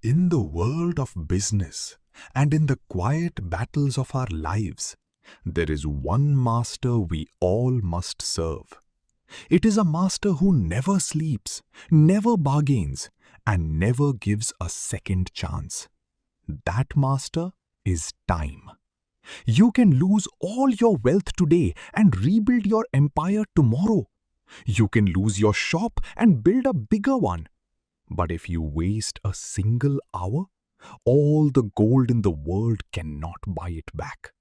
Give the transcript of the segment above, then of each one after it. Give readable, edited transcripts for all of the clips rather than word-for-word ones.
In the world of business and in the quiet battles of our lives, there is one master we all must serve. It is a master who never sleeps, never bargains, and never gives a second chance. That master is time. You can lose all your wealth today and rebuild your empire tomorrow. You can lose your shop and build a bigger one. But if you waste a single hour, all the gold in the world cannot buy it back.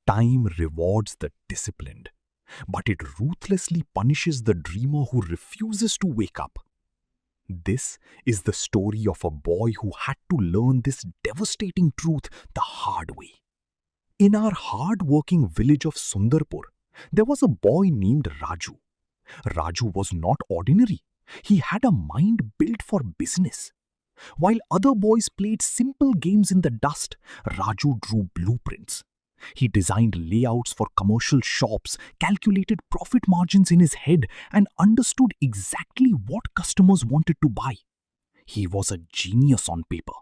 Time rewards the disciplined, but it ruthlessly punishes the dreamer who refuses to wake up. This is the story of a boy who had to learn this devastating truth the hard way. In our hard-working village of Sundarpur, there was a boy named Raju. Raju was not ordinary. He had a mind built for business. While other boys played simple games in the dust, Raju drew blueprints. He designed layouts for commercial shops, calculated profit margins in his head, and understood exactly what customers wanted to buy. He was a genius on paper.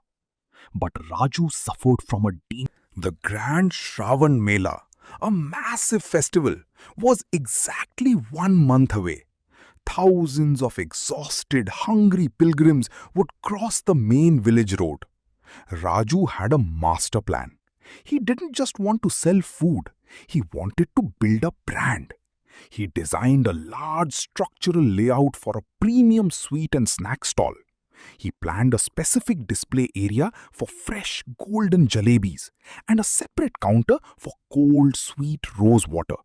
But Raju suffered from a deep. The Grand Shravan Mela, a massive festival, was exactly 1 month away. Thousands of exhausted, hungry pilgrims would cross the main village road. Raju had a master plan. He didn't just want to sell food, he wanted to build a brand. He designed a large structural layout for a premium sweet and snack stall. He planned a specific display area for fresh golden jalebis and a separate counter for cold sweet rose water.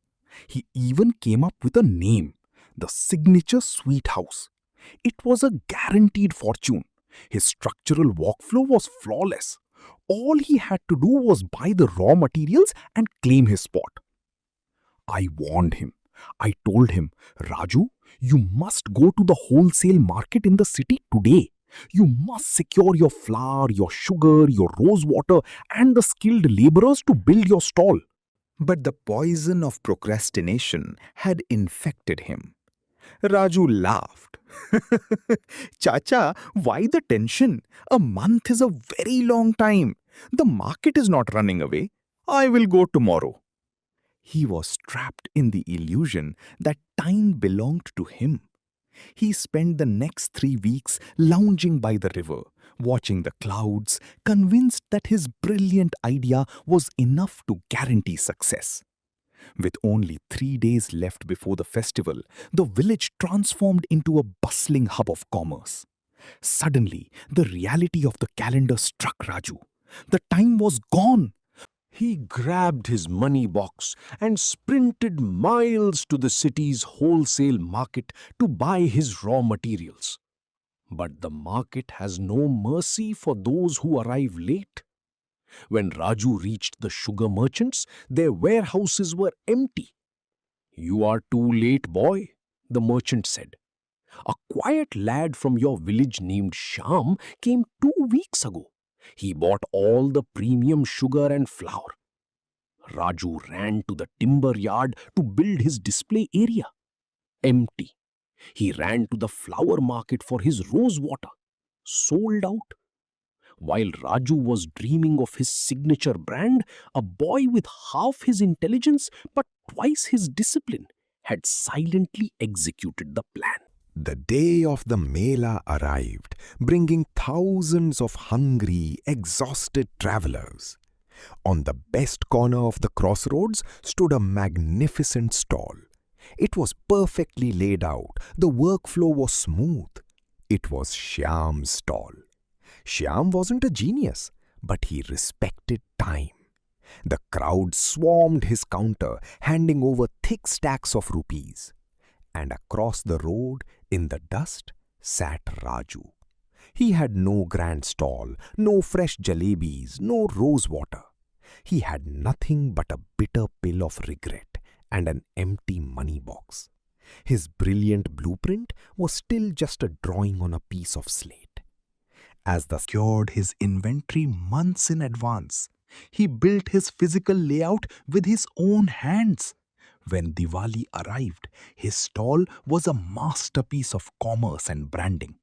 He even came up with a name, the Signature Sweet House. It was a guaranteed fortune. His structural workflow was flawless. All he had to do was buy the raw materials and claim his spot. I warned him. I told him, Raju, you must go to the wholesale market in the city today. You must secure your flour, your sugar, your rose water, and the skilled laborers to build your stall. But the poison of procrastination had infected him. Raju laughed. Chacha, why the tension? A month is a very long time. The market is not running away. I will go tomorrow. He was trapped in the illusion that time belonged to him. He spent the next 3 weeks lounging by the river, watching the clouds, convinced that his brilliant idea was enough to guarantee success. With only 3 days left before the festival, the village transformed into a bustling hub of commerce. Suddenly, the reality of the calendar struck Raju. The time was gone. He grabbed his money box and sprinted miles to the city's wholesale market to buy his raw materials. But the market has no mercy for those who arrive late. When Raju reached the sugar merchants, their warehouses were empty. "You are too late, boy," the merchant said. "A quiet lad from your village named Shyam came 2 weeks ago. He bought all the premium sugar and flour." Raju ran to the timber yard to build his display area. Empty. He ran to the flower market for his rose water. Sold out. While Raju was dreaming of his signature brand, a boy with half his intelligence but twice his discipline had silently executed the plan. The day of the Mela arrived, bringing thousands of hungry, exhausted travelers. On the best corner of the crossroads stood a magnificent stall. It was perfectly laid out. The workflow was smooth. It was Shyam's stall. Shyam wasn't a genius, but he respected time. The crowd swarmed his counter, handing over thick stacks of rupees. And across the road, in the dust, sat Raju. He had no grand stall, no fresh jalebis, no rose water. He had nothing but a bitter pill of regret and an empty money box. His brilliant blueprint was still just a drawing on a piece of slate. As the secured his inventory months in advance, he built his physical layout with his own hands. When Diwali arrived, his stall was a masterpiece of commerce and branding.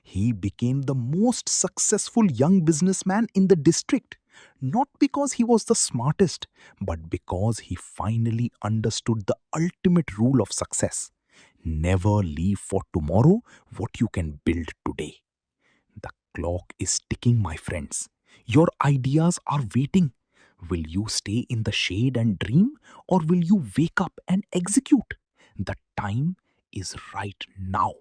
He became the most successful young businessman in the district, not because he was the smartest, but because he finally understood the ultimate rule of success: never leave for tomorrow what you can build today. The clock is ticking, my friends. Your ideas are waiting. Will you stay in the shade and dream, or will you wake up and execute? The time is right now.